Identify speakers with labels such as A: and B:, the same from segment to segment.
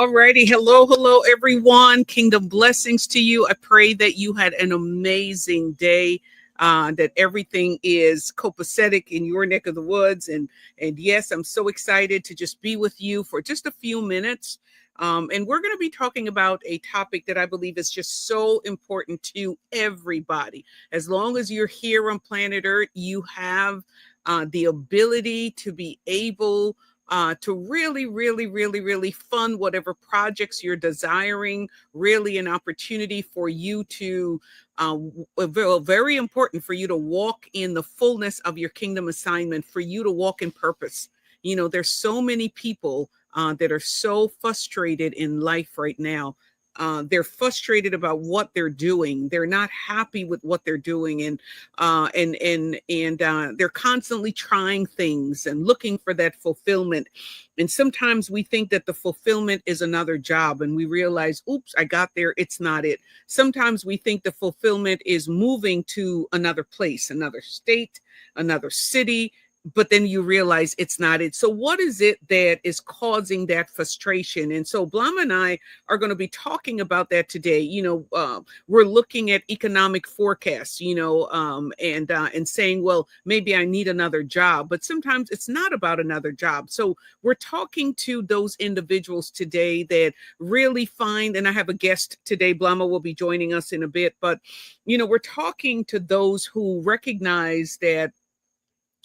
A: Alrighty. Hello, everyone. Kingdom blessings to you. I pray that you had an amazing day, that everything is copacetic in your neck of the woods. And yes, I'm so excited to just be with you for just a few minutes. And we're going to be talking about a topic that I believe is just so important to everybody. As long as you're here on planet Earth, you have the ability to be able to really fund whatever projects you're desiring, really an opportunity for you to, very important for you to walk in the fullness of your kingdom assignment, for you to walk in purpose. You know, there's so many people that are so frustrated in life right now. They're frustrated about what they're doing. They're not happy with what they're doing, and they're constantly trying things and looking for that fulfillment. And sometimes we think that the fulfillment is another job, and we realize, oops, I got there. It's not it. Sometimes we think the fulfillment is moving to another place, another state, another city, but then you realize it's not it. So what is it that is causing that frustration? And so Blama and I are going to be talking about that today. We're looking at economic forecasts, and saying, well, maybe I need another job, but sometimes it's not about another job. So we're talking to those individuals today that really find, and I have a guest today, Blama will be joining us in a bit, but, we're talking to those who recognize that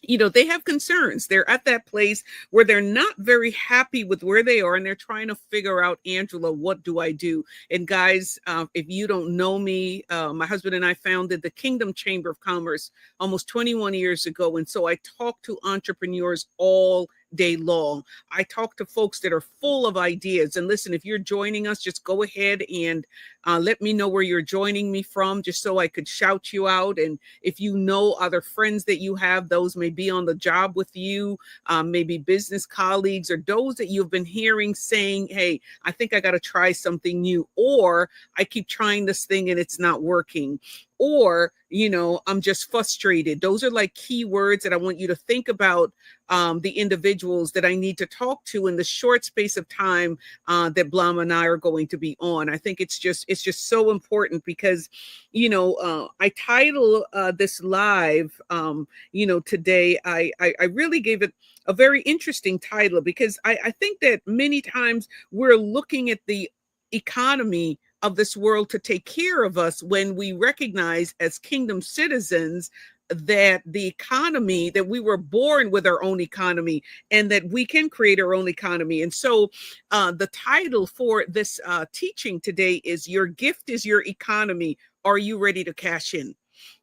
A: they have concerns. They're at that place where they're not very happy with where they are, and they're trying to figure out, Angela, what do I do? And guys, if you don't know me, my husband and I founded the Kingdom Chamber of Commerce almost 21 years ago. And so I talk to entrepreneurs all day long. I talk to folks that are full of ideas. And listen, if you're joining us, just go ahead and let me know where you're joining me from, just so I could shout you out. And if you know other friends that you have, those may be on the job with you, maybe business colleagues, or those that you've been hearing saying, hey, I think I got to try something new, or I keep trying this thing and it's not working, or, I'm just frustrated. Those are like key words that I want you to think about, the individuals that I need to talk to in the short space of time that Blama and I are going to be on. I think it's just so important because, I title this live, today, I really gave it a very interesting title because I think that many times we're looking at the economy of this world to take care of us, when we recognize as kingdom citizens that the economy, that we were born with our own economy, and that we can create our own economy. And so the title for this teaching today is Your Gift is Your Economy. Are you ready to cash in?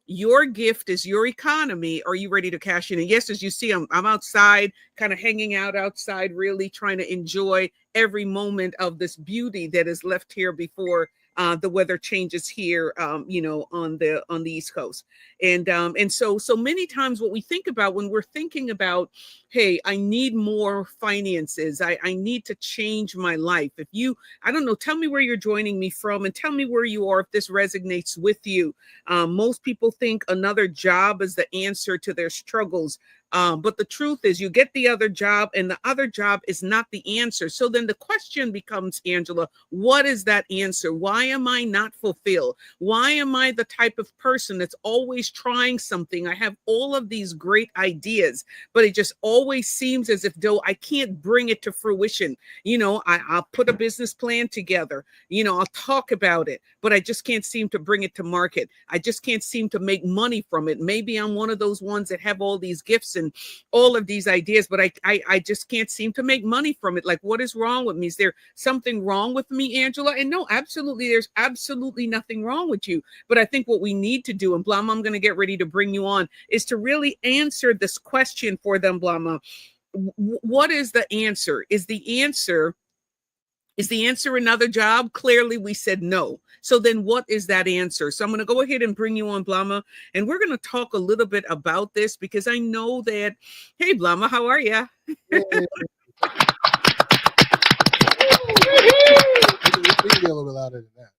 A: Your gift is your economy. Are you ready to cash in? And yes, as you see, I'm outside, kind of hanging out outside, really trying to enjoy every moment of this beauty that is left here before the weather changes here, on the East Coast. And so many times what we think about when we're thinking about, hey, I need more finances, I need to change my life. If you, I don't know, tell me where you're joining me from and tell me where you are if this resonates with you. Most people think another job is the answer to their struggles. But the truth is, you get the other job, and the other job is not the answer. So then the question becomes, Angela, what is that answer? Why am I not fulfilled? Why am I the type of person that's always trying something? I have all of these great ideas, but it just always seems as if though I can't bring it to fruition. I'll put a business plan together. I'll talk about it, but I just can't seem to bring it to market. I just can't seem to make money from it. Maybe I'm one of those ones that have all these gifts and all of these ideas, but I just can't seem to make money from it. Like, what is wrong with me? Is there something wrong with me, Angela? And no, absolutely, there's absolutely nothing wrong with you. But I think what we need to do, and Blama, I'm going to get ready to bring you on, is to really answer this question for them, Blama. What is the answer? Is the answer another job? Clearly, we said no. So then what is that answer? So I'm going to go ahead and bring you on, Blama, and we're going to talk a little bit about this because I know that, hey, Blama, how are you?
B: We can be a little bit louder than that.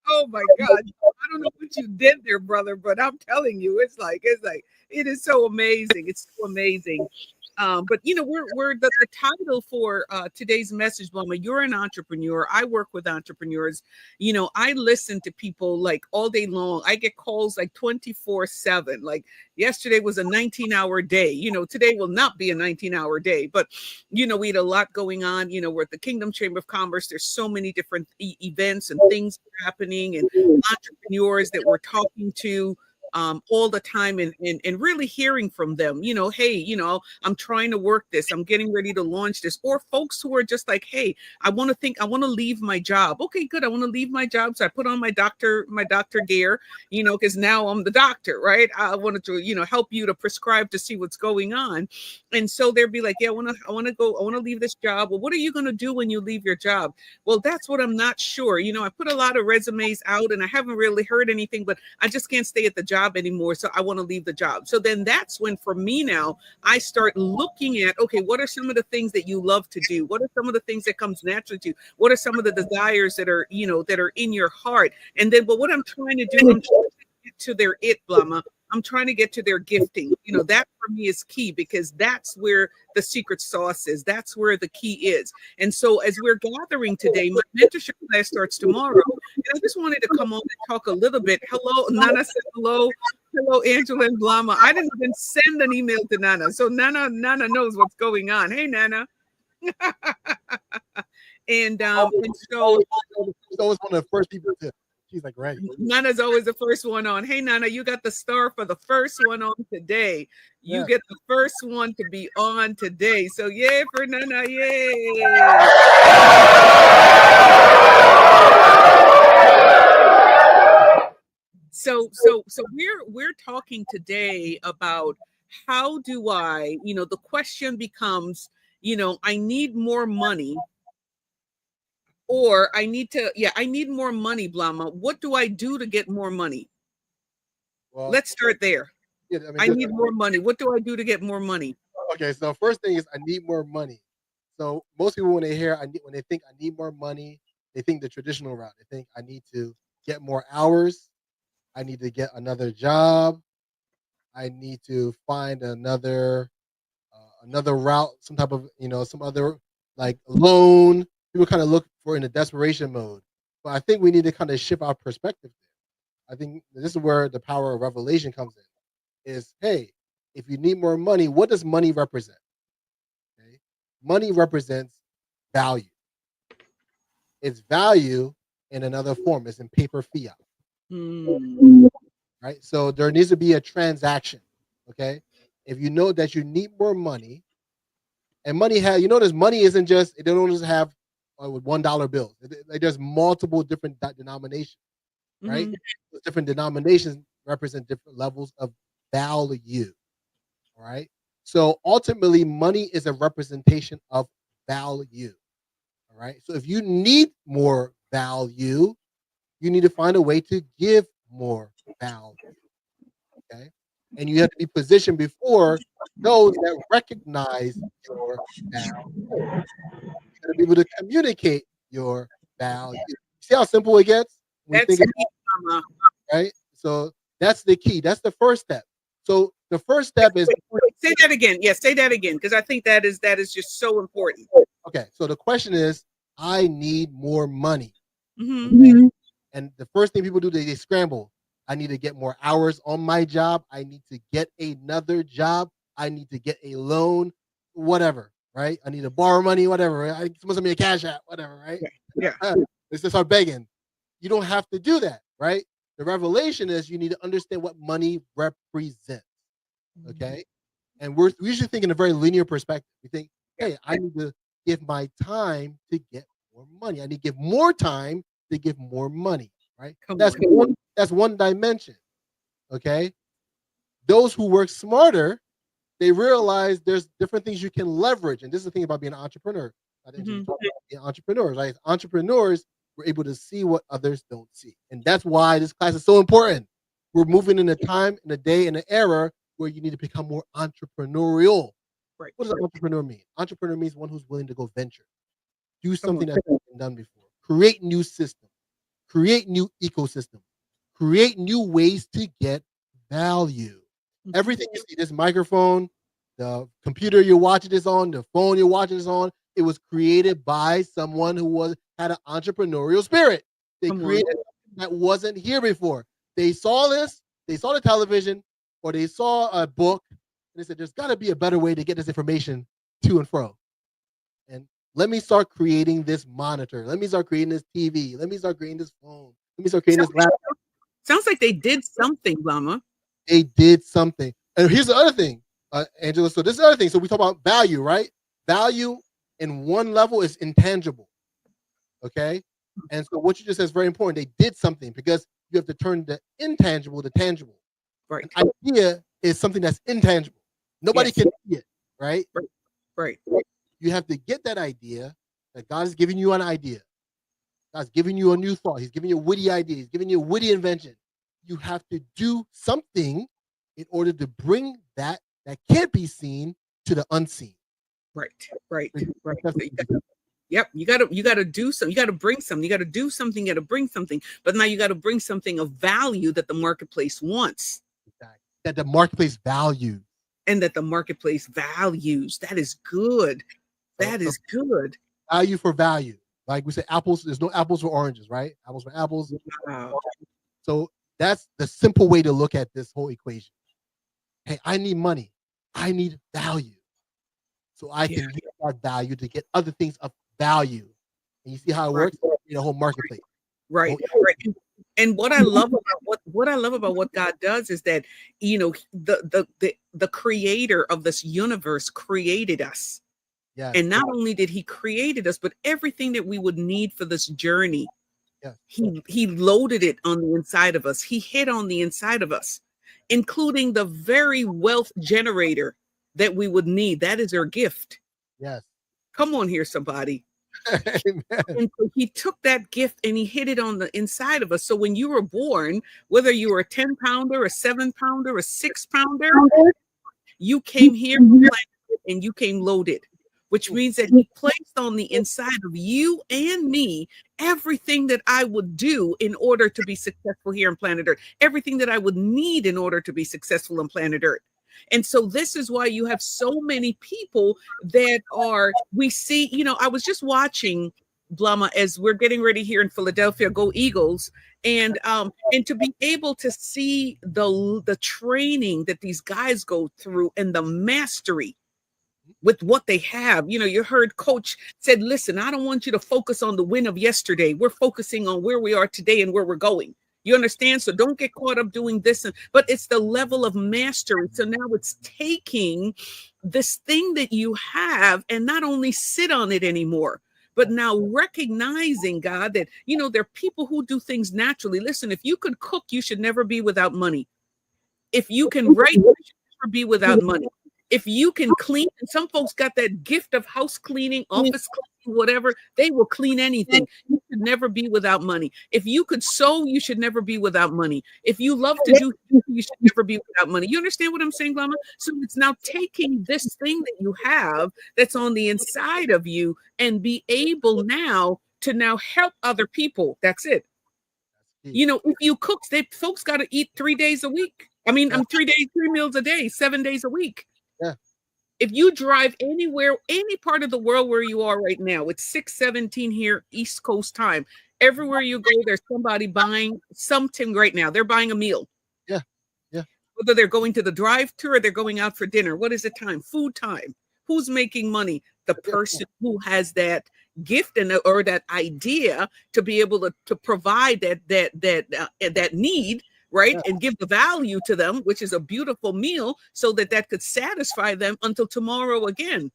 A: Oh my God. I don't know what you did. get there, brother. But I'm telling you, it is so amazing. It's so amazing. But we're the title for today's message, Mama. You're an entrepreneur. I work with entrepreneurs. I listen to people like all day long. I get calls like 24/7. Like yesterday was a 19-hour day. Today will not be a 19-hour day, but we had a lot going on. We're at the Kingdom Chamber of Commerce. There's so many different events and things happening, and entrepreneurs that we're talking to all the time, and really hearing from them, hey, I'm trying to work this, I'm getting ready to launch this, or folks who are just like, hey, I want to leave my job. Okay, good. I want to leave my job. So I put on my doctor gear, because now I'm the doctor, right? I wanted to, help you to prescribe to see what's going on. And so they'll be like, yeah, I want to leave this job. Well, what are you going to do when you leave your job? Well, that's what I'm not sure. I put a lot of resumes out and I haven't really heard anything, but I just can't stay at the job anymore. So I want to leave the job. So then that's when, for me now, I start looking at, okay, what are some of the things that you love to do? What are some of the things that comes naturally to you? What are some of the desires that are, that are in your heart? And then, but what I'm trying to do, I'm trying to get to their Blama. I'm trying to get to their gifting. That for me is key, because that's where the secret sauce is. That's where the key is. And so as we're gathering today, my mentorship class starts tomorrow. And I just wanted to come on and talk a little bit. Hello, Nana said hello. Hello, Angela and Blama. I didn't even send an email to Nana. So Nana knows what's going on. Hey, Nana. and so
B: She's always one of the first people to. She's like, right.
A: Nana's always the first one on. Hey, Nana, you got the star for the first one on today. You get the first one to be on today. So yay for Nana, yay. So we're talking today about how do I, the question becomes, I need more money. Or I need more money, Blama. What do I do to get more money? Well, let's start there. Yeah, I need more money. What do I do to get more money?
B: Okay, so first thing is I need more money. So most people, when they think I need more money, they think the traditional route. They think I need to get more hours. I need to get another job. I need to find another route, some type of some other like loan. People kind of look for in a desperation mode. But I think we need to kind of shift our perspective there. I think this is where the power of revelation comes in. Is, hey, if you need more money, what does money represent? Okay? Money represents value. It's value in another form. It's in paper fiat. Right? So there needs to be a transaction. Okay? If you know that you need more money, and money this money isn't just, they don't just have with $1 bills. There's multiple different denominations, right? Those different denominations represent different levels of value. All right. So ultimately, money is a representation of value. All right. So if you need more value, you need to find a way to give more value. Okay. And you have to be positioned before those that recognize your value. You got to be able to communicate your value. See how simple it gets? Right? So that's the key. That's the first step. So the first step is
A: say that again. Yes, say that again, because I think that is just so important.
B: Okay. So the question is, I need more money. Okay? And the first thing people do, they scramble. I need to get more hours on my job. I need to get another job. I need to get a loan, whatever, right? I need to borrow money, whatever. Right? Someone send me a cash app, whatever, right?
A: Yeah.
B: Let's just start begging. You don't have to do that, right? The revelation is you need to understand what money represents, okay? And we usually think in a very linear perspective. We think, hey, I need to give my time to get more money. I need to give more time to give more money, right? That's one dimension, okay? Those who work smarter, they realize there's different things you can leverage. And this is the thing about being an entrepreneur. Entrepreneurs, right? Entrepreneurs, we're able to see what others don't see. And that's why this class is so important. We're moving in a time, in a day, in an era where you need to become more entrepreneurial.
A: Right.
B: What does an entrepreneur mean? Entrepreneur means one who's willing to go venture, do something that's been done before, create new systems, create new ecosystems, create new ways to get value. Everything you see, this microphone, the computer you're watching this on, the phone you're watching this on, it was created by someone who had an entrepreneurial spirit. They created something that wasn't here before. They saw this, they saw the television, or they saw a book, and they said, there's got to be a better way to get this information to and fro. And let me start creating this monitor. Let me start creating this TV. Let me start creating this phone. Let me start creating this laptop.
A: Sounds like they did something, Llama.
B: They did something. And here's the other thing, Angela. So this is the other thing. So we talk about value, right? Value in one level is intangible. Okay. And so what you just said is very important. They did something because you have to turn the intangible to tangible.
A: Right.
B: An idea is something that's intangible. Nobody can see it, right?
A: Right.
B: You have to get that idea that God is giving you an idea. God's giving you a new thought. He's giving you a witty idea. He's giving you a witty invention. You have to do something in order to bring that can't be seen to the unseen.
A: Right. Yep. You gotta do something. You gotta bring something. You gotta do something. You gotta bring something. But now you gotta bring something of value that the marketplace wants.
B: Exactly. That the marketplace values.
A: And that the marketplace values. That is good. That is good.
B: Value for value. Like we say, apples, there's no apples for oranges, right? Apples for apples.
A: Wow.
B: So that's the simple way to look at this whole equation. Hey, I need money. I need value. So I can use that value to get other things of value. And you see how it works in the whole marketplace.
A: Right. And what I love about what God does is that, you know, the creator of this universe created us. Yes. And not only did he created us, but everything that we would need for this journey, he loaded it on the inside of us. He hid on the inside of us, including the very wealth generator that we would need. That is our gift.
B: Yes.
A: Come on here, somebody. And so he took that gift and he hid it on the inside of us. So when you were born, whether you were a 10-pounder, a 7-pounder, a 6-pounder, you came here and you came loaded, which means that he placed on the inside of you and me everything that I would do in order to be successful here on planet Earth, everything that I would need in order to be successful on planet Earth. And so this is why you have so many people that we see, you know, I was just watching Blama as we're getting ready here in Philadelphia, go Eagles. And to be able to see the training that these guys go through and the mastery with what they have. You know, you heard coach said, listen, I don't want you to focus on the win of yesterday. We're focusing on where we are today and where we're going. You understand? So don't get caught up doing this. But it's the level of mastery. So now it's taking this thing that you have and not only sit on it anymore, but now recognizing, God, that, you know, there are people who do things naturally. Listen, if you could cook, you should never be without money. If you can write, you should never be without money. If you can clean, and some folks got that gift of house cleaning, office cleaning, whatever, they will clean anything. You should never be without money. If you could sew, you should never be without money. If you love to do, you should never be without money. You understand what I'm saying, Glama? So it's now taking this thing that you have that's on the inside of you and be able now to now help other people. That's it. You know, if you cook, folks got to eat 3 days a week. I mean, 3 meals a day, 7 days a week.
B: Yeah.
A: If you drive anywhere, any part of the world where you are right now, it's 6:17 here, East Coast time. Everywhere you go, there's somebody buying something right now. They're buying a meal.
B: Yeah. Yeah.
A: Whether they're going to the drive-thru or they're going out for dinner. What is the time? Food time. Who's making money? The person who has that gift or that idea to be able to provide that need. Right. Yeah. And give the value to them, which is a beautiful meal, so that could satisfy them until tomorrow again.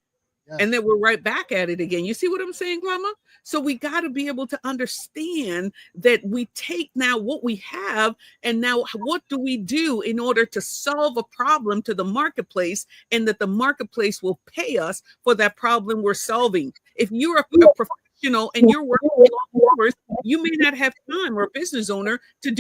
A: Yeah. And then we're right back at it again. You see what I'm saying, Grandma? So we got to be able to understand that we take now what we have, and now what do we do in order to solve a problem to the marketplace, and that the marketplace will pay us for that problem we're solving. If you're a professional and you're working long hours, you may not have time, or a business owner, to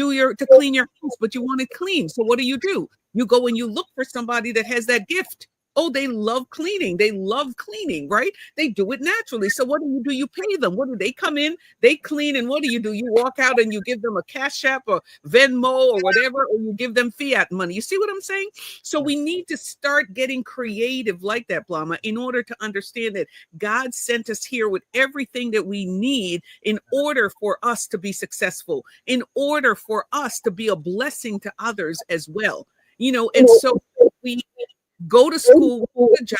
A: clean your house, but you want it clean. So what do? You go and you look for somebody that has that gift. Oh, they love cleaning. They love cleaning, right? They do it naturally. So what do? You pay them. What do they come in? They clean, and what do? You walk out and you give them a Cash App or Venmo or whatever, or you give them fiat money. You see what I'm saying? So we need to start getting creative like that, Blama, in order to understand that God sent us here with everything that we need in order for us to be successful, in order for us to be a blessing to others as well. And so we go to school, get a job,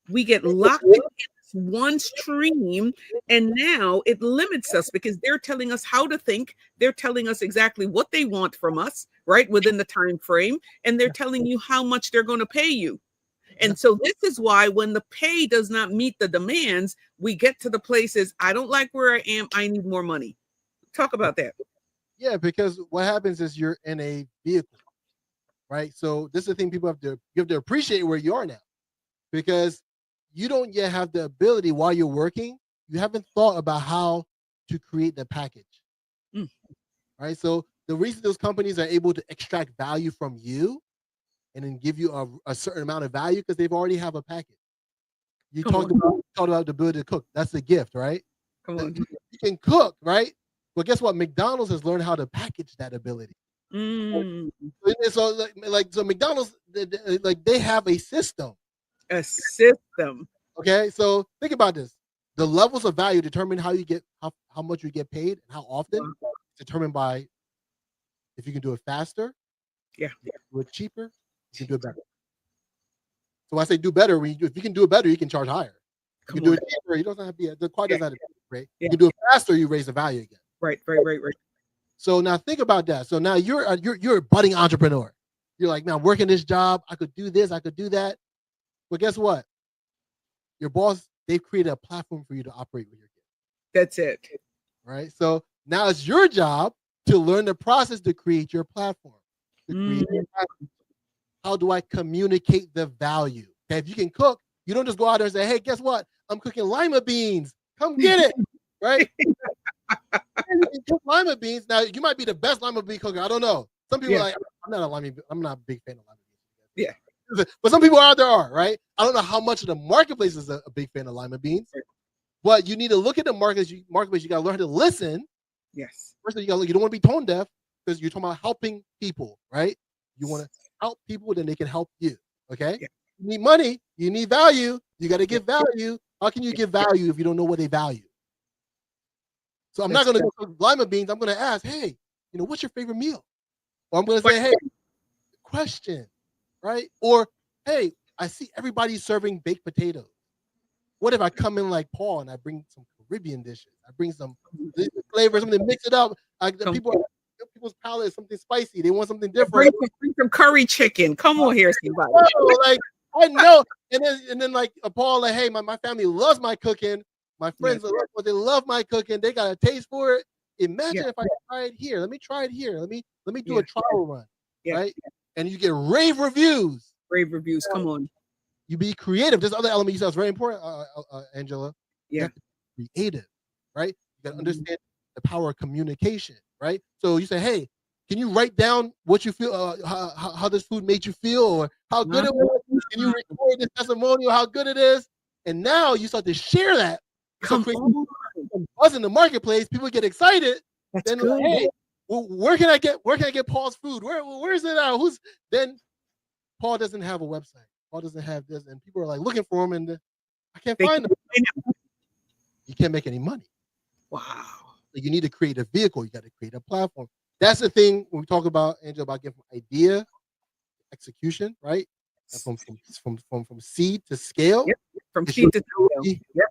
A: we get locked in this one stream, and now it limits us because they're telling us how to think. They're telling us exactly what they want from us, right, within the time frame, and they're telling you how much they're going to pay you. And so this is why when the pay does not meet the demands, we get to the places, I don't like where I am, I need more money. Talk about that.
B: Yeah, because what happens is you're in a vehicle, right? So this is the thing people you have to appreciate where you are now, because you don't yet have the ability while you're working. You haven't thought about how to create the package, right? So the reason those companies are able to extract value from you and then give you a certain amount of value because they've already have a package. You talked about the ability to cook. That's a gift, right?
A: Come on.
B: You can cook, right? But guess what? McDonald's has learned how to package that ability. So so McDonald's, they have a system.
A: A system.
B: Okay, so think about this. The levels of value determine how you get how much you get paid and how often. Determined by if you can do it faster,
A: do
B: it cheaper, you can do it better. So I say do better. If you can do it better, you can charge higher. You can do it cheaper. You don't have to be the quality doesn't have to be great. You can do it faster, you raise the value again.
A: Right.
B: So now think about that. So now you're a budding entrepreneur. You're like, man, I'm working this job. I could do this. I could do that. But guess what? Your boss, they've created a platform for you to operate with your gift.
A: That's it.
B: Right. So now it's your job to learn the process to create your platform. How do I communicate the value? Okay, if you can cook, you don't just go out there and say, hey, guess what? I'm cooking lima beans. Come get it. Right? You can cook lima beans. Now, you might be the best lima bean cooker. I don't know. Some people are like, I'm not a big fan of lima beans. Yeah. But some people out there are, right? I don't know how much of the marketplace is a big fan of lima beans. But you need to look at the marketplace. You got to learn how to listen.
A: Yes.
B: First, you don't want to be tone deaf because you're talking about helping people, right? You want to help people, then they can help you. Okay. Yeah. You need money. You need value. You got to give value. How can you give value if you don't know what they value? So I'm not going to go cook lima beans. I'm going to ask, hey, what's your favorite meal? Or I'm going to say, hey, question, right? Or, hey, I see everybody serving baked potatoes. What if I come in like Paul and I bring some Caribbean dishes? I bring some flavor, something to mix it up. People's palate is something spicy. They want something different.
A: Bring some curry chicken. Come on here, somebody.
B: Like I know. And then like Paul, like, hey, my family loves my cooking. My friends they love my cooking. They got a taste for it. Imagine if I try it here. Let me try it here. Let me do a trial run. Right? And you get rave reviews.
A: Rave reviews. Come on.
B: You be creative. This other element you said is very important, Angela.
A: Yeah.
B: You have to be creative, right? You got to understand the power of communication, right? So you say, hey, can you write down what you feel, how this food made you feel, or how good it was? Can you record this testimonial, how good it is? And now you start to share that.
A: Come on.
B: Buzz in the marketplace, people get excited.
A: That's
B: then
A: good.
B: Like, hey, where can I get Paul's food? Where's it at? Then Paul doesn't have a website. Paul doesn't have this, and people are like looking for him, and I can't find them. You can't make any money.
A: Wow.
B: So you need to create a vehicle. You got to create a platform. That's the thing when we talk about, Angela, about getting from idea, execution, right? From seed to scale.
A: Yep. From seed to scale. Yep.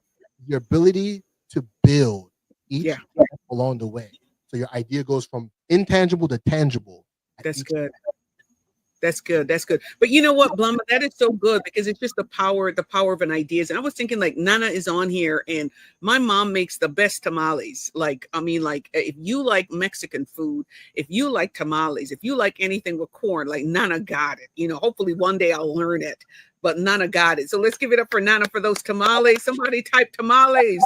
B: Your ability to build each step along the way. So your idea goes from intangible to tangible.
A: That's good. That's good. That's good. But you know what, Blama, that is so good because it's just the power of an ideas. And I was thinking like Nana is on here and my mom makes the best tamales. Like if you like Mexican food, if you like tamales, if you like anything with corn, like Nana got it. Hopefully one day I'll learn it, but Nana got it. So let's give it up for Nana for those tamales. Somebody type tamales.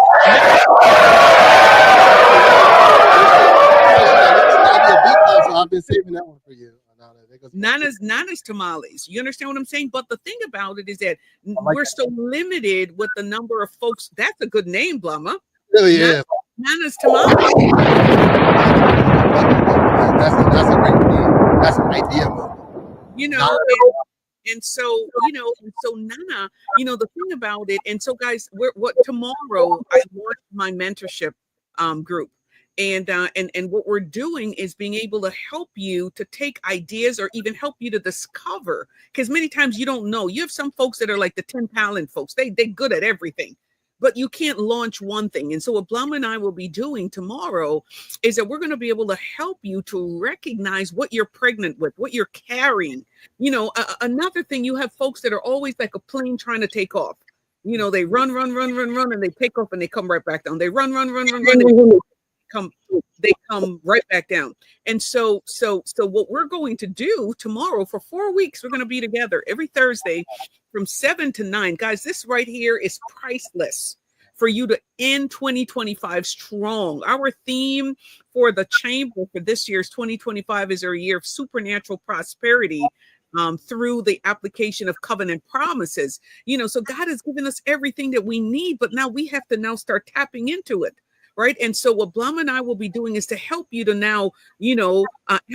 B: I've been saving that one for you, Nana.
A: Nana's tamales. You understand what I'm saying? But the thing about it is that we're so limited with the number of folks. That's a good name, Blumma.
B: Really is.
A: Nana's tamales.
B: That's a great name. That's an idea.
A: You know, and so, Nana, the thing about it, and so guys, tomorrow I launched my mentorship group. And what we're doing is being able to help you to take ideas or even help you to discover, because many times you don't know. You have some folks that are like the 10 talent folks. They're good at everything, but you can't launch one thing. And so what Blum and I will be doing tomorrow is that we're going to be able to help you to recognize what you're pregnant with, what you're carrying. Another thing, you have folks that are always like a plane trying to take off. They run, and they take off and they come right back down. They run, and they come right back down. And so what we're going to do tomorrow for 4 weeks, we're going to be together every Thursday from 7 to 9. Guys, this right here is priceless for you to end 2025 strong. Our theme for the chamber for this year's 2025 is our year of supernatural prosperity through the application of covenant promises. So God has given us everything that we need, but now we have to now start tapping into it. Right. And so what Blum and I will be doing is to help you to now,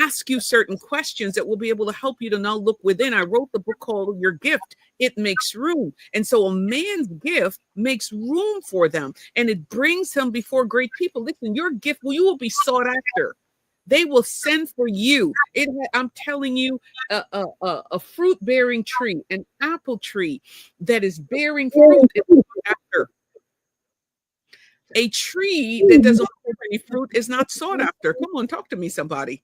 A: ask you certain questions that will be able to help you to now look within. I wrote the book called Your Gift. It makes room. And so a man's gift makes room for them, and it brings him before great people. Listen, your gift, you will be sought after. They will send for you. I'm telling you, a fruit bearing tree, an apple tree that is bearing fruit is sought after. A tree that doesn't bear any fruit is not sought after. Come on, talk to me, somebody.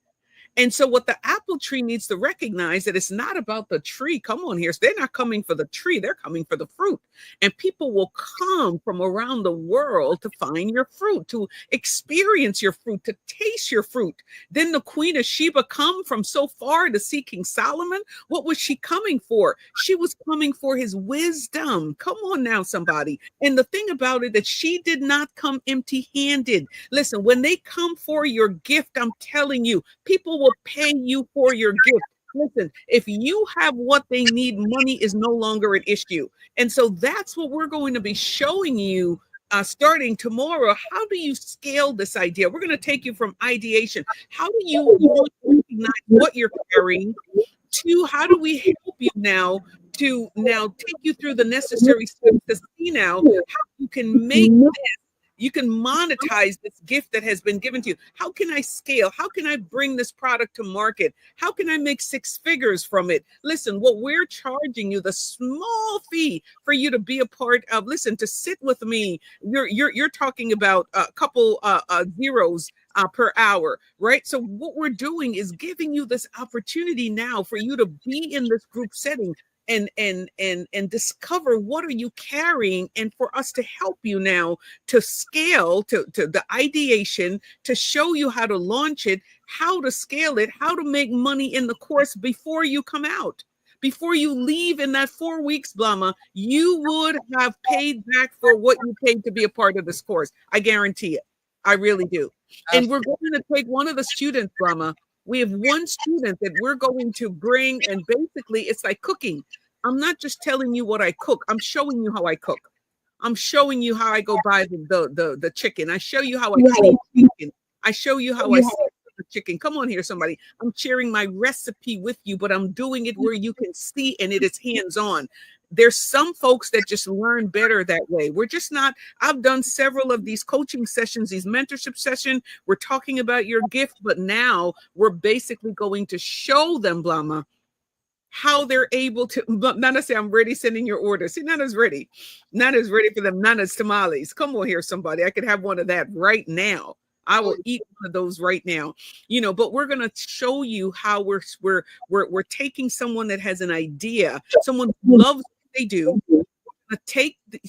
A: And so what the apple tree needs to recognize that it's not about the tree. Come on here. So they're not coming for the tree. They're coming for the fruit. And people will come from around the world to find your fruit, to experience your fruit, to taste your fruit. Then the Queen of Sheba come from so far to see King Solomon. What was she coming for? She was coming for his wisdom. Come on now, somebody. And the thing about it, that she did not come empty-handed. Listen, when they come for your gift, I'm telling you, people will pay you for your gift. Listen, if you have what they need, money is no longer an issue. And so that's what we're going to be showing you starting tomorrow. How do you scale this idea? We're going to take you from ideation. How do you recognize what you're carrying to how do we help you now to take you through the necessary steps to see now how you can make this. You can monetize this gift that has been given to you. How can I scale? How can I bring this product to market? How can I make 6 figures from it? Listen, what we're charging you, the small fee for you to be a part of, listen, to sit with me, you're talking about a couple zeros per hour, right? So what we're doing is giving you this opportunity now for you to be in this group setting and discover what are you carrying, and for us to help you now to scale to the ideation, to show you how to launch it, how to scale it, how to make money in the course before you come out. Before you leave in that 4 weeks, Blama, you would have paid back for what you paid to be a part of this course. I guarantee it. I really do. And we're going to take one of the students, Blama. We have one student that we're going to bring, and basically it's like cooking. I'm not just telling you what I cook. I'm showing you how I cook. I'm showing you how I go buy the chicken. I show you how I clean chicken. I show you how I sell the chicken. Come on here, somebody. I'm sharing my recipe with you, but I'm doing it where you can see, and it is hands-on. There's some folks that just learn better that way. We're just not, I've done several of these coaching sessions, these mentorship sessions. We're talking about your gift, but now we're basically going to show them, Blama, how they're able to. Nana say, I'm ready, sending your order. See, Nana's ready. Nana's ready for them. Nana's tamales. Come on here, somebody. I could have one of that right now. I will eat one of those right now, but we're going to show you how we're taking someone that has an idea, someone who loves what they do,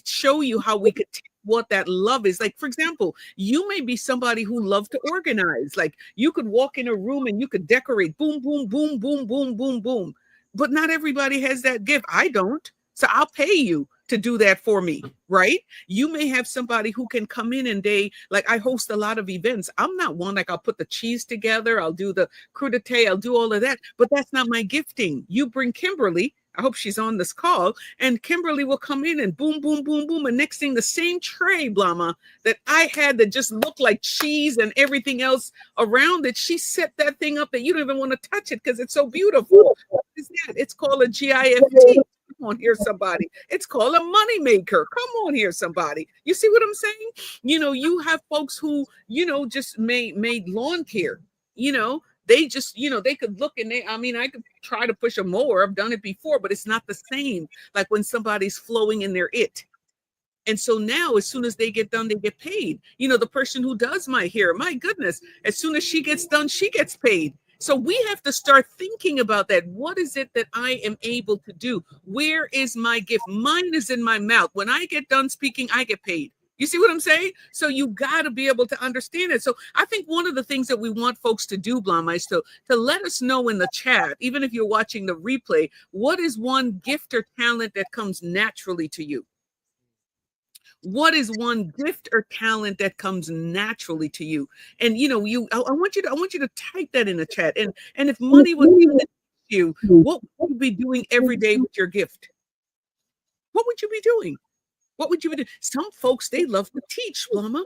A: show you how we could take what that love is. Like, for example, you may be somebody who loves to organize. Like, you could walk in a room and you could decorate, boom, boom, boom, boom, boom, boom, boom. But not everybody has that gift. I don't. So I'll pay you to do that for me, right? You may have somebody who can come in and like I host a lot of events. I'm not one, like I'll put the cheese together, I'll do the crudité, I'll do all of that, but that's not my gifting. You bring Kimberly, I hope she's on this call, and Kimberly will come in and boom, boom, boom, boom. And next thing, the same tray, Blama, that I had that just looked like cheese and everything else around it, she set that thing up that you don't even want to touch it because it's so beautiful. What is that? It's called a GIFT. Come on here, somebody. It's called a money maker. Come on here, somebody. You see what I'm saying? You have folks who, just made lawn care, they just, they could look and I could try to push a mower. I've done it before, but it's not the same. Like when somebody's flowing in their it. And so now, as soon as they get done, they get paid. The person who does my hair, my goodness, as soon as she gets done, she gets paid. So we have to start thinking about that. What is it that I am able to do? Where is my gift? Mine is in my mouth. When I get done speaking, I get paid. You see what I'm saying? So you got to be able to understand it. So I think one of the things that we want folks to do, Blama, is to let us know in the chat, even if you're watching the replay, what is one gift or talent that comes naturally to you? What is one gift or talent that comes naturally to you? And I want you to type that in the chat. And if money was you, what would you be doing every day with your gift? What would you be doing? What would you be doing? Some folks, they love to teach, Blama.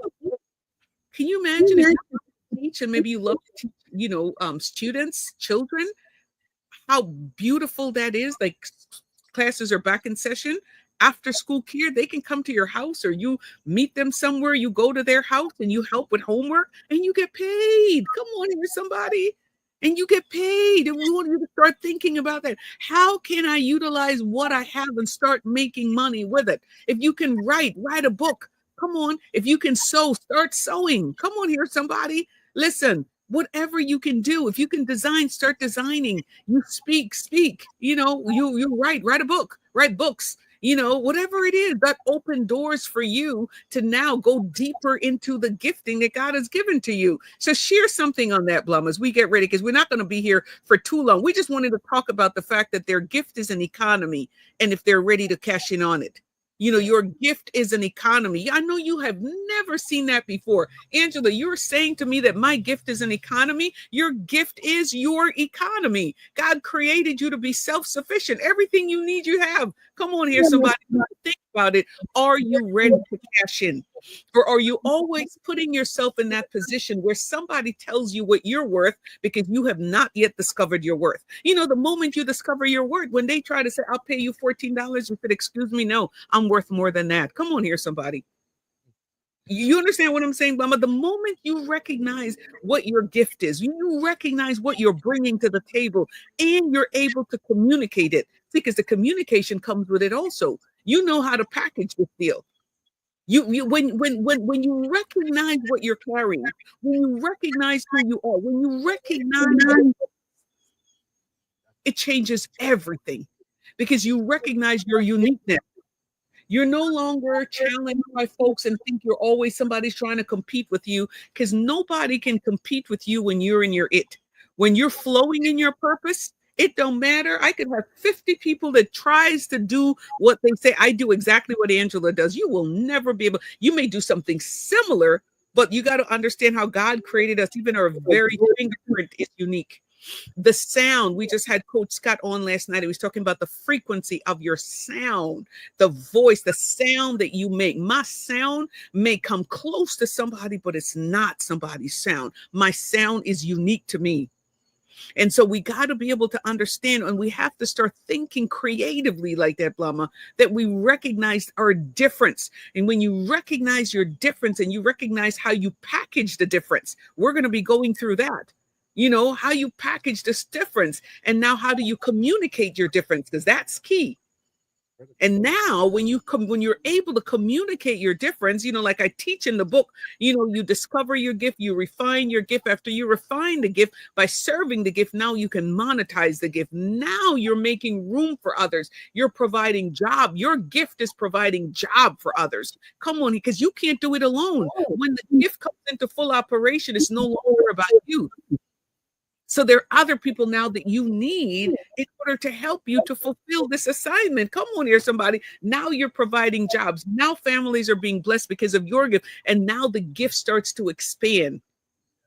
A: Can you imagine if you love to teach and maybe you love to teach, students, children, how beautiful that is? Like classes are back in session. After school care, they can come to your house or you meet them somewhere. You go to their house and you help with homework and you get paid. Come on here, somebody. And you get paid. And we want you to start thinking about that. How can I utilize what I have and start making money with it? If you can write a book. Come on. If you can sew, start sewing. Come on here, somebody. Listen, whatever you can do. If you can design, start designing. You speak. You write a book, write books. Whatever it is, that open doors for you to now go deeper into the gifting that God has given to you. So share something on that, Blum, as we get ready, because we're not going to be here for too long. We just wanted to talk about the fact that their gift is an economy, and if they're ready to cash in on it. Your gift is an economy. I know you have never seen that before. Angela, you're saying to me that my gift is an economy. Your gift is your economy. God created you to be self-sufficient. Everything you need, you have. Come on here, somebody. Think about it. Are you ready to cash in? Or are you always putting yourself in that position where somebody tells you what you're worth because you have not yet discovered your worth? The moment you discover your worth, when they try to say, I'll pay you $14, you said, excuse me, no, I'm worth more than that. Come on here, somebody. You understand what I'm saying, Mama? The moment you recognize what your gift is, you recognize what you're bringing to the table, and you're able to communicate it, because the communication comes with it also. You know how to package this deal. When you recognize what you're carrying, when you recognize who you are, when you recognize it changes everything, because you recognize your uniqueness. You're no longer challenged by folks and think you're always somebody's trying to compete with you, because nobody can compete with you when you're in your it. When you're flowing in your purpose, it don't matter. I could have 50 people that tries to do what they say. I do exactly what Angela does. You will never be able, you may do something similar, but you got to understand how God created us. Even our very fingerprint is unique. The sound, we just had Coach Scott on last night. He was talking about the frequency of your sound, the voice, the sound that you make. My sound may come close to somebody, but it's not somebody's sound. My sound is unique to me. And so we got to be able to understand, and we have to start thinking creatively like that, Blama, that we recognize our difference. And when you recognize your difference and you recognize how you package the difference, we're going to be going through that. How you package this difference, and now how do you communicate your difference? Because that's key. And now when you're able to communicate your difference, like I teach in the book, you discover your gift, you refine your gift. After you refine the gift by serving the gift, now you can monetize the gift. Now you're making room for others. You're providing job. Your gift is providing job for others. Come on, because you can't do it alone. When the gift comes into full operation, it's no longer about you. So there are other people now that you need in order to help you to fulfill this assignment. Come on here, somebody. Now you're providing jobs. Now families are being blessed because of your gift. And now the gift starts to expand.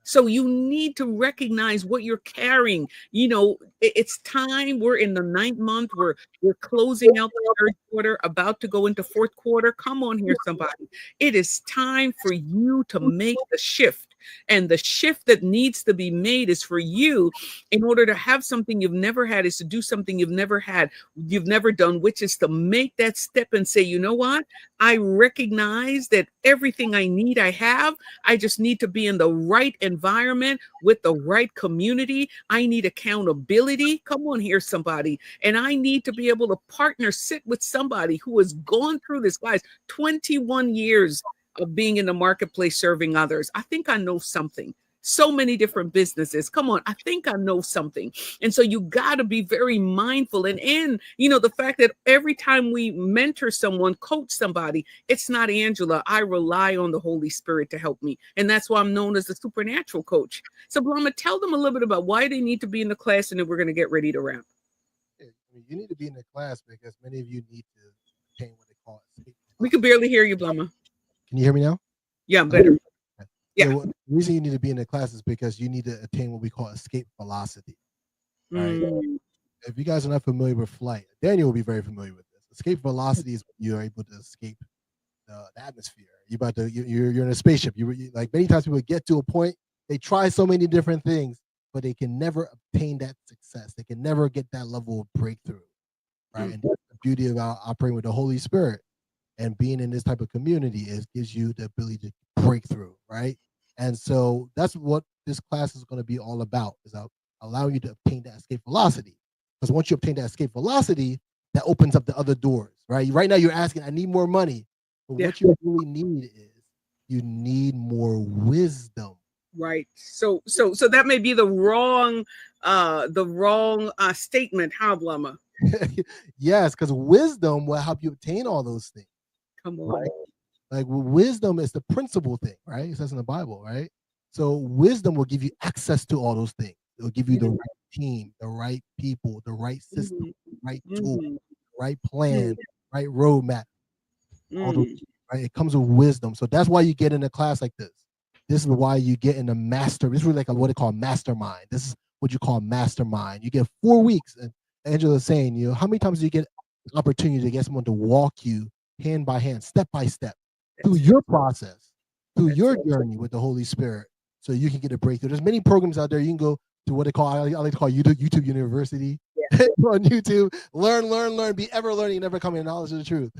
A: So you need to recognize what you're carrying. It's time. We're in the 9th month. We're closing out the 3rd quarter, about to go into 4th quarter. Come on here, somebody. It is time for you to make the shift. And the shift that needs to be made is for you, in order to have something you've never had, is to do something you've never had, you've never done, which is to make that step and say, you know what? I recognize that everything I need, I have. I just need to be in the right environment with the right community. I need accountability. Come on here, somebody. And I need to be able to sit with somebody who has gone through this, guys, 21 years of being in the marketplace serving others. I think I know something. So many different businesses. Come on, I think I know something. And so you got to be very mindful. And the fact that every time we mentor someone, coach somebody, it's not Angela. I rely on the Holy Spirit to help me. And that's why I'm known as the supernatural coach. So Blama, tell them a little bit about why they need to be in the class, and then we're going to get ready to wrap.
B: You need to be in the class because many of you need to obtain what they call escape.
A: We could barely hear you, Blama.
B: Can you hear me now?
A: Yeah, better.
B: Yeah. So the reason you need to be in the class is because you need to attain what we call escape velocity. Right. If you guys are not familiar with flight, Daniel will be very familiar with this. Escape velocity is when you're able to escape the atmosphere. You're in a spaceship. You like many times people get to a point, they try so many different things, but they can never obtain that success. They can never get that level of breakthrough. Right. And that's the beauty about operating with the Holy Spirit. And being in this type of community gives you the ability to break through, right? And so that's what this class is going to be all about, is allowing you to obtain that escape velocity. Because once you obtain that escape velocity, that opens up the other doors, right? Right now you're asking, I need more money. But what you really need is you need more wisdom.
A: Right. So that may be the wrong statement, huh, Blama?
B: Yes, because wisdom will help you obtain all those things.
A: Come on.
B: Right? Like wisdom is the principal thing, right? It says in the Bible, right? So wisdom will give you access to all those things. It will give you the right team, the right people, the right system, the right tool, the right plan, right roadmap. All those, right? It comes with wisdom. So that's why you get in a class like this. This is why you get in a master. This is really like what they call mastermind. This is what you call mastermind. You get 4 weeks. And Angela's saying, how many times do you get an opportunity to get someone to walk you hand by hand, step by step, through your process, through your journey with the Holy Spirit, so you can get a breakthrough. There's many programs out there. You can go to what they call, I like to call YouTube University. On YouTube, learn, be ever learning, never coming to knowledge of the truth.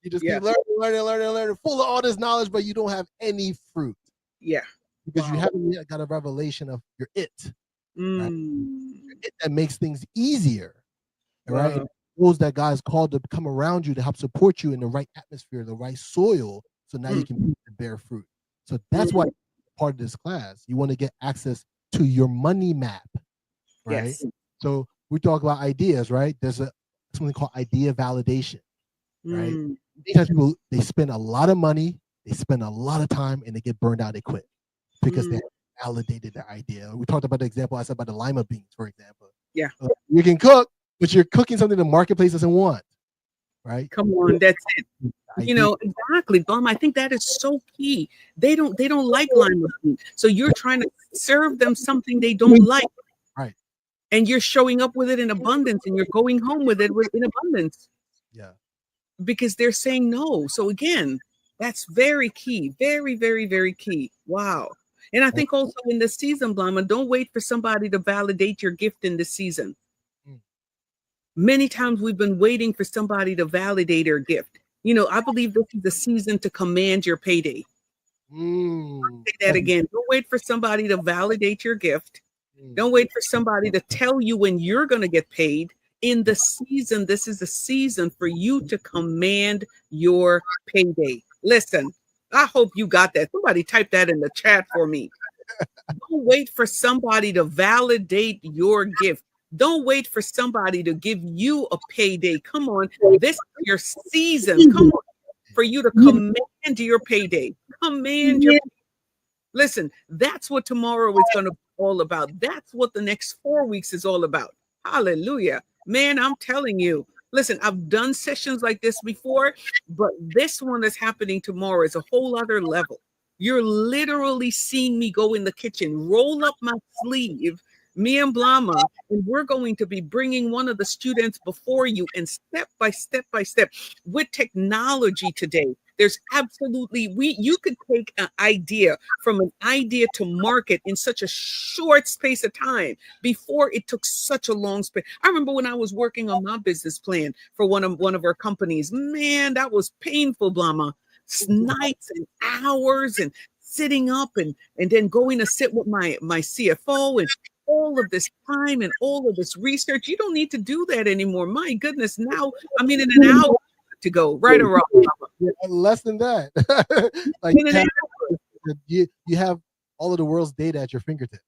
B: You just keep learning, full of all this knowledge, but you don't have any fruit.
A: Yeah.
B: Because you haven't yet got a revelation of your it. Right? Your it that makes things easier. Right? Those that God's called to come around you to help support you in the right atmosphere, the right soil, so now you can bear fruit. So that's why part of this class, you want to get access to your money map, right? Yes. So we talk about ideas, right? There's something called idea validation, right? Because people, they spend a lot of money, they spend a lot of time, and they get burned out, they quit because they validated their idea. We talked about the example I said about the lima beans, for example.
A: Yeah.
B: You can cook, but you're cooking something the marketplace doesn't want, right?
A: Come on, that's it. Exactly, Bum. I think that is so key. They don't like lima beans, so you're trying to serve them something they don't like,
B: right?
A: And you're showing up with it in abundance, and you're going home with it in abundance.
B: Yeah,
A: because they're saying no. So again, that's very key, very, very, very key. Wow. And I think also in this season, Blama, don't wait for somebody to validate your gift in this season. Many times we've been waiting for somebody to validate our gift. I believe this is the season to command your payday. I'll say that again. Don't wait for somebody to validate your gift. Don't wait for somebody to tell you when you're going to get paid. In the season, this is the season for you to command your payday. Listen, I hope you got that. Somebody type that in the chat for me. Don't wait for somebody to validate your gift. Don't wait for somebody to give you a payday. Come on. This is your season. Come on. For you to command your payday. Command your payday. Listen, that's what tomorrow is going to be all about. That's what the next 4 weeks is all about. Hallelujah. Man, I'm telling you. Listen, I've done sessions like this before, but this one that's happening tomorrow is a whole other level. You're literally seeing me go in the kitchen, roll up my sleeve, me and Blama, and we're going to be bringing one of the students before you, and step by step by step with technology today. There's absolutely, you could take an idea from an idea to market in such a short space of time. Before, it took such a long space. I remember when I was working on my business plan for one of our companies. Man, that was painful, Blama. Nights and hours and sitting up and then going to sit with my CFO and all of this time and all of this research. You don't need to do that anymore. My goodness, now I'm in an hour to go, right or wrong.
B: Yeah, less than that. Like you have all of the world's data at your fingertips.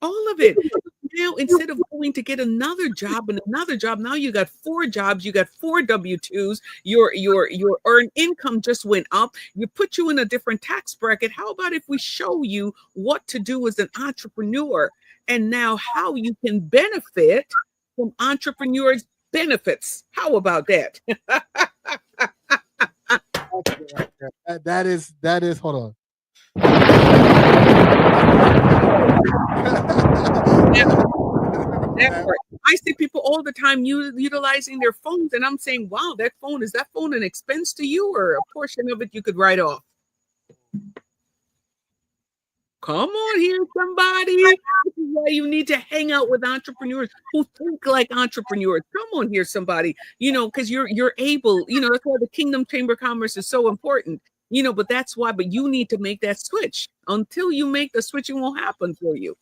A: All of it. Now, instead of going to get another job and another job, now you got 4 jobs, you got 4 W-2s, your earned income just went up, you put you in a different tax bracket. How about if we show you what to do as an entrepreneur, and now how you can benefit from entrepreneurs' benefits? How about that?
B: That is, hold on.
A: I see people all the time utilizing their phones, and I'm saying, wow, is that phone an expense to you, or a portion of it you could write off? Come on here, somebody. This is why you need to hang out with entrepreneurs who think like entrepreneurs. Come on here, somebody. Because you're able, that's why the Kingdom Chamber of Commerce is so important. But that's why, but you need to make that switch. Until you make the switch, it won't happen for you.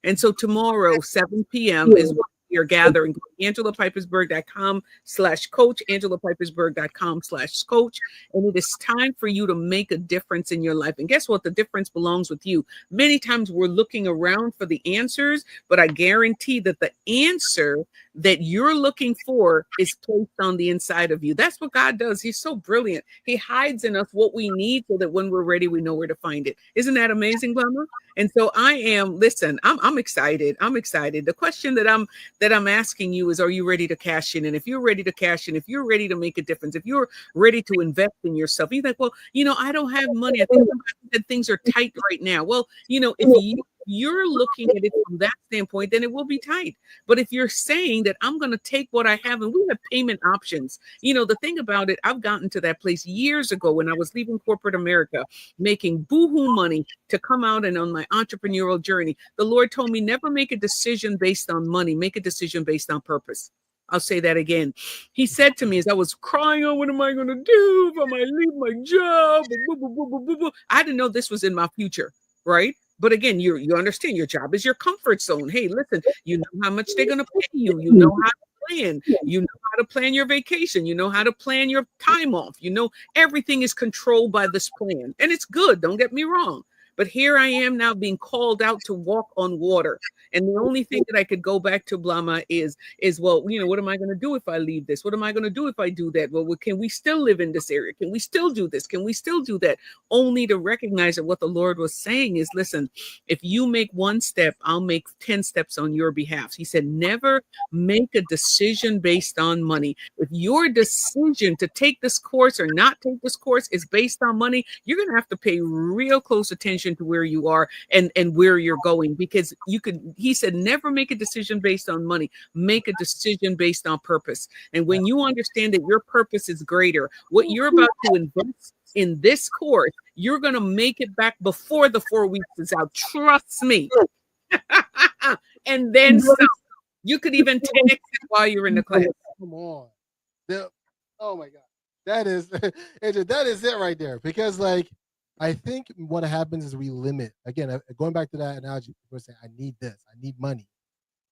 A: And so tomorrow, 7 p.m. is when we are gathering. AngelaPipersburg.com/coach, AngelaPipersburg.com/coach. And it is time for you to make a difference in your life. And guess what? The difference belongs with you. Many times we're looking around for the answers, but I guarantee that the answer that you're looking for is placed on the inside of you. That's what God does. He's so brilliant. He hides in us what we need so that when we're ready, we know where to find it. Isn't that amazing, Blama? And so I'm excited. I'm excited. The question that I'm asking you is, are you ready to cash in? And if you're ready to cash in, if you're ready to make a difference, if you're ready to invest in yourself, you think, well, I don't have money. I think that things are tight right now. Well, if you're looking at it from that standpoint, then it will be tight. But if you're saying that I'm going to take what I have, and we have payment options, the thing about it, I've gotten to that place years ago when I was leaving corporate America, making boohoo money to come out and on my entrepreneurial journey. The Lord told me, never make a decision based on money, make a decision based on purpose. I'll say that again. He said to me as I was crying, oh, what am I going to do if I might leave my job? I didn't know this was in my future, right? But again, you understand your job is your comfort zone. Hey, listen, you know how much they're going to pay you. You know how to plan. You know how to plan your vacation. You know how to plan your time off. Everything is controlled by this plan. And it's good. Don't get me wrong. But here I am now being called out to walk on water. And the only thing that I could go back to, Blama, is well, what am I going to do if I leave this? What am I going to do if I do that? Well, can we still live in this area? Can we still do this? Can we still do that? Only to recognize that what the Lord was saying is, listen, if you make one step, I'll make 10 steps on your behalf. He said, never make a decision based on money. If your decision to take this course or not take this course is based on money, you're going to have to pay real close attention to where you are and where you're going, because he said, never make a decision based on money, make a decision based on purpose. And when you understand that your purpose is greater, what you're about to invest in this course, you're going to make it back before the 4 weeks is out. Trust me. And then some. You could even 10x it while you're in the class.
B: Come on. Oh my God. That is it right there. Because I think what happens is we limit. Again, going back to that analogy, people say, I need this, I need money,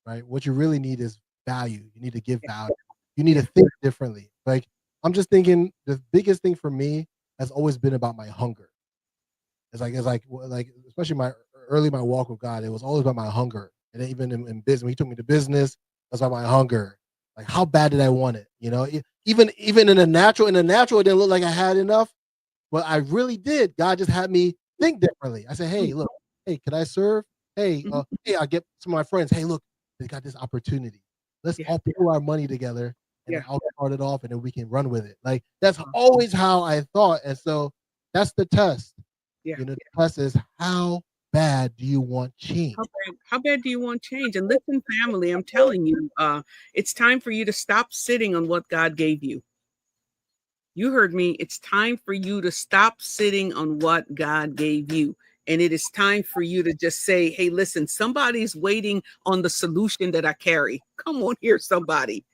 B: right? What you really need is value. You need to give value. You need to think differently. I'm just thinking the biggest thing for me has always been about my hunger. It's like especially my walk with God, it was always about my hunger. And even in business, when he took me to business, that's about my hunger. Like, how bad did I want it? Even in the natural, it didn't look like I had enough. But I really did. God just had me think differently. I said, hey, look, can I serve? Hey,
A: Mhm.
B: hey, I get some of my friends. Hey, look, they got this opportunity. Let's
A: Yeah,
B: all pool our money together, and then
A: yeah.
B: I'll start it off, and then we can run with it. Like that's always how I thought, and so that's the test.
A: Yeah.
B: You know, the test is how bad do you want change?
A: How bad do you want change? And listen, family, I'm telling you, it's time for you to stop sitting on what God gave you. You heard me. It's time for you to stop sitting on what God gave you. And it is time for you to just say, hey, listen, somebody's waiting on the solution that I carry. Come on here, somebody.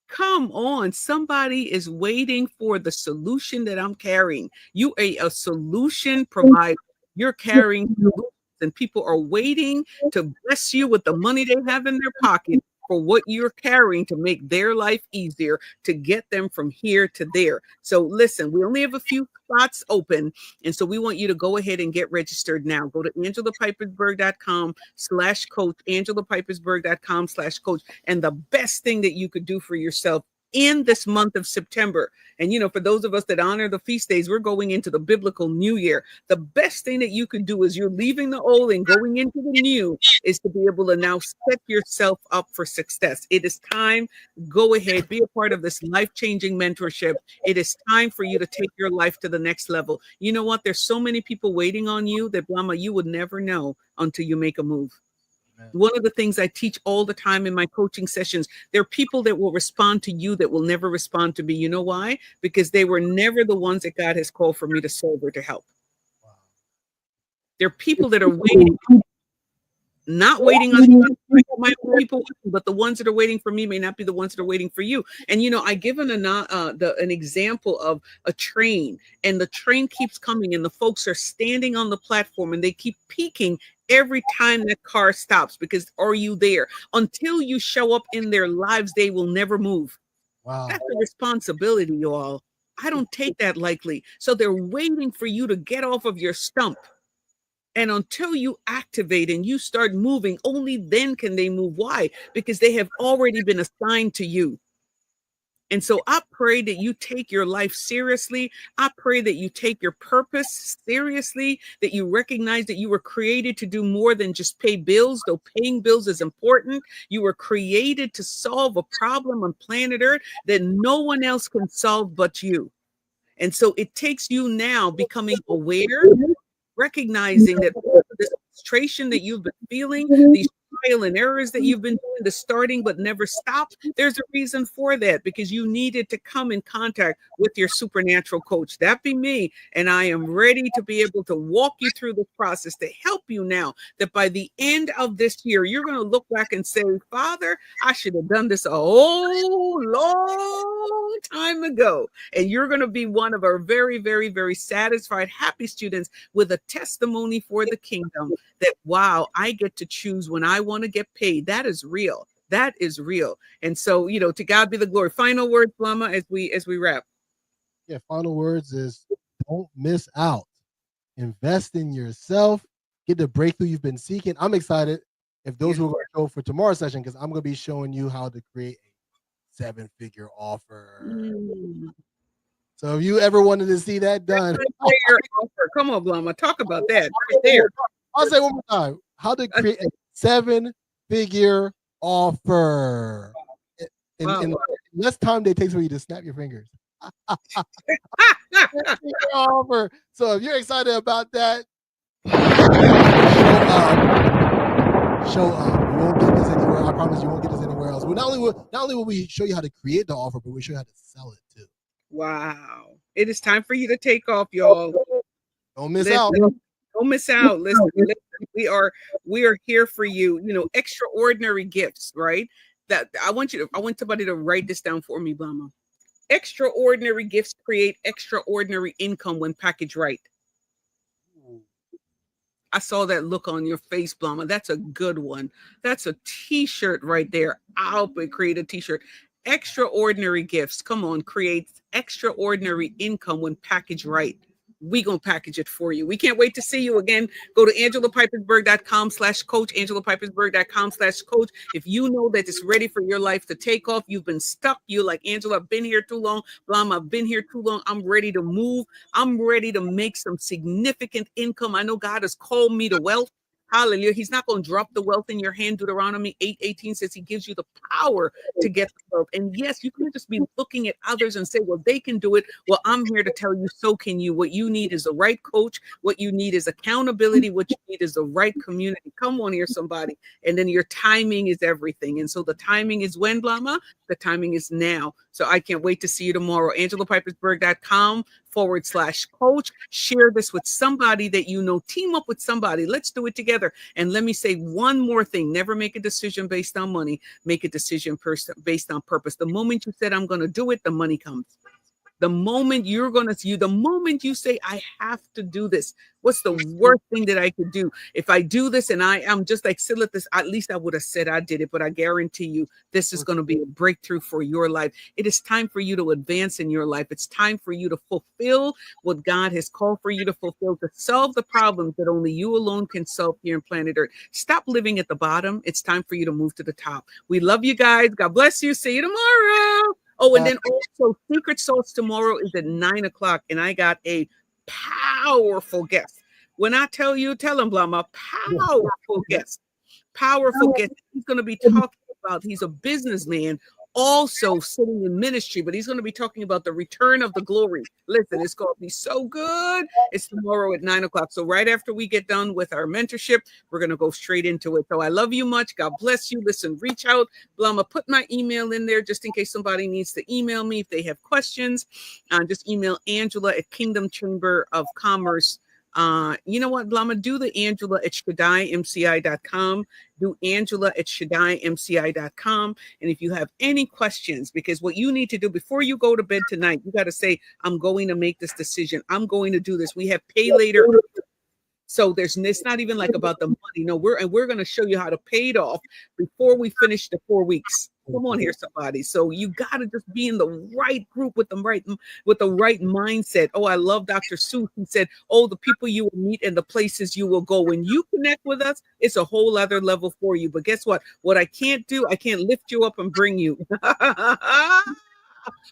A: Come on. Somebody is waiting for the solution that I'm carrying. You a solution provider. You're carrying solutions, and people are waiting to bless you with the money they have in their pocket for what you're carrying to make their life easier, to get them from here to there. So listen, we only have a few spots open. And so we want you to go ahead and get registered now. Go to angelapipersburg.com/coach, angelapipersburg.com/coach. And the best thing that you could do for yourself in this month of September. And, for those of us that honor the feast days, we're going into the biblical new year. The best thing that you could do is you're leaving the old and going into the new is to be able to now set yourself up for success. It is time. Go ahead, be a part of this life-changing mentorship. It is time for you to take your life to the next level. You know what? There's so many people waiting on you that, Blama, you would never know until you make a move.
B: Man.
A: One of the things I teach all the time in my coaching sessions, there are people that will respond to you that will never respond to me. You know why? Because they were never the ones that God has called for me to serve or to help.
B: Wow.
A: There are people that are waiting, not waiting on me. My people, but the ones that are waiting for me may not be the ones that are waiting for you. And I given an example of a train, and the train keeps coming, and the folks are standing on the platform, and they keep peeking every time that car stops, because are you there? Until you show up in their lives, they will never move.
B: Wow.
A: That's a responsibility, you all. I don't take that lightly. So they're waiting for you to get off of your stump. And until you activate and you start moving, only then can they move. Why? Because they have already been assigned to you. And so I pray that you take your life seriously. I pray that you take your purpose seriously, that you recognize that you were created to do more than just pay bills, though paying bills is important. You were created to solve a problem on planet Earth that no one else can solve but you. And so it takes you now becoming aware, recognizing that this frustration that you've been feeling, these trial and errors that you've been doing, the starting but never stop, there's a reason for that, because you needed to come in contact with your supernatural coach. That be me. And I am ready to be able to walk you through this process to help you now, that by the end of this year, you're going to look back and say, Father, I should have done this a whole long time ago. And you're going to be one of our very, very, very satisfied, happy students with a testimony for the kingdom that, wow, I get to choose when I want to get paid. That is real. That is real. And so, to God be the glory. Final words, Blama, as we wrap.
B: Yeah, final words is don't miss out. Invest in yourself. Get the breakthrough you've been seeking. I'm excited if those who are going to show for tomorrow's session, because I'm going to be showing you how to create a 7-figure offer. So if you ever wanted to see that done,
A: Come on, Blama, talk about that right there.
B: I'll say one more time: how to create a 7-figure offer in less time than it takes for you to snap your fingers. Offer. So if you're excited about that, show up. You won't get this anywhere. I promise you won't get this anywhere else. Well, not only will we show you how to create the offer, but we show you how to sell it too.
A: Wow. It is time for you to take off, y'all.
B: Don't miss out.
A: Don't miss out. Listen, we are here for you. Extraordinary gifts, right? That I want somebody to write this down for me, Blama. Extraordinary gifts create extraordinary income when packaged right. I saw that look on your face, Blama. That's a good one. That's a t-shirt right there. I'll create a t-shirt. Extraordinary gifts. Come on, create extraordinary income when packaged right. We gonna package it for you. We can't wait to see you again. Go to angelapipersburg.com/coach, angelapipersburg.com/coach. If you know that it's ready for your life to take off, you've been stuck. You like, Angela, I've been here too long. Blama, I've been here too long. I'm ready to move. I'm ready to make some significant income. I know God has called me to wealth. Hallelujah. He's not going to drop the wealth in your hand. Deuteronomy 8:18 says he gives you the power to get the wealth. And yes, you can just be looking at others and say, well, they can do it. Well, I'm here to tell you, so can you. What you need is the right coach. What you need is accountability. What you need is the right community. Come on here, somebody. And then your timing is everything. And so the timing is when, Blama? The timing is now. So I can't wait to see you tomorrow. AngelaPipersburg.com/coach. Share this with somebody that you know. Team up with somebody. Let's do it together. And let me say one more thing. Never make a decision based on money. Make a decision based on purpose. The moment you said, I'm going to do it, the money comes. The moment the moment you say, I have to do this, what's the worst thing that I could do? If I do this and I'm just like, this, at least I would have said I did it, but I guarantee you, this is going to be a breakthrough for your life. It is time for you to advance in your life. It's time for you to fulfill what God has called for you to fulfill, to solve the problems that only you alone can solve here on planet Earth. Stop living at the bottom. It's time for you to move to the top. We love you guys. God bless you. See you tomorrow. Oh, and then also Secret Sauce tomorrow is at 9:00, and I got a powerful guest. When I tell you, tell him, Blama, powerful guest. He's going to be talking about, he's a businessman, also sitting in ministry, but he's going to be talking about the return of the glory. Listen, it's going to be so good. It's tomorrow at 9:00. So right after we get done with our mentorship, we're going to go straight into it. So I love you much. God bless you. Listen, reach out. Blama, put my email in there just in case somebody needs to email me if they have questions. Just email Angela at Kingdom Chamber of Commerce. You know what, Blama, do the Angela at ShaddaiMCI.com. Do Angela at ShaddaiMCI.com. And if you have any questions, because what you need to do before you go to bed tonight, you got to say, I'm going to make this decision. I'm going to do this. We have pay later. So it's not even like about the money. No, we're going to show you how to pay it off before we finish the 4 weeks. Come on here, somebody. So you got to just be in the right group with the right mindset. Oh, I love Dr. Seuss. He said, oh, the people you will meet and the places you will go. When you connect with us, it's a whole other level for you. But guess what? What I can't do, I can't lift you up and bring you.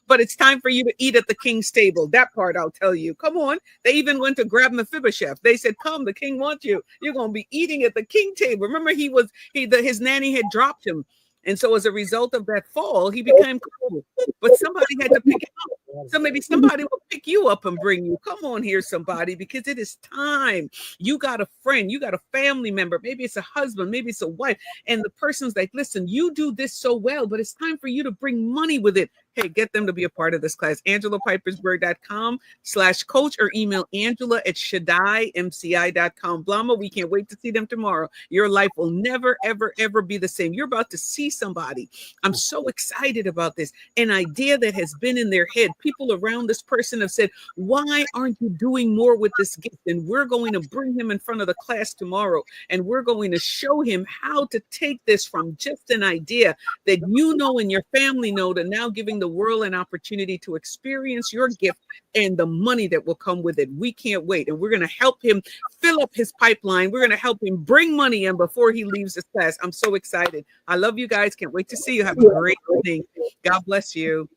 A: But it's time for you to eat at the king's table. That part I'll tell you. Come on. They even went to grab Mephibosheth. They said, come, the king wants you. You're going to be eating at the king table. Remember, his nanny had dropped him. And so as a result of that fall, he became cool. But somebody had to pick him up. So maybe somebody will pick you up and bring you. Come on here, somebody, because it is time. You got a friend, you got a family member, maybe it's a husband, maybe it's a wife. And the person's like, listen, you do this so well, but it's time for you to bring money with it. Hey, get them to be a part of this class. AngelaPipersburg.com/coach or email Angela at ShaddaiMCI.com. Blama, we can't wait to see them tomorrow. Your life will never, ever, ever be the same. You're about to see somebody. I'm so excited about this. An idea that has been in their head. People around this person have said, why aren't you doing more with this gift? And we're going to bring him in front of the class tomorrow. And we're going to show him how to take this from just an idea that you know and your family know to now giving the world an opportunity to experience your gift and the money that will come with it. We can't wait. And we're going to help him fill up his pipeline. We're going to help him bring money in before he leaves this class. I'm so excited. I love you guys. Can't wait to see you. Have a great evening. God bless you.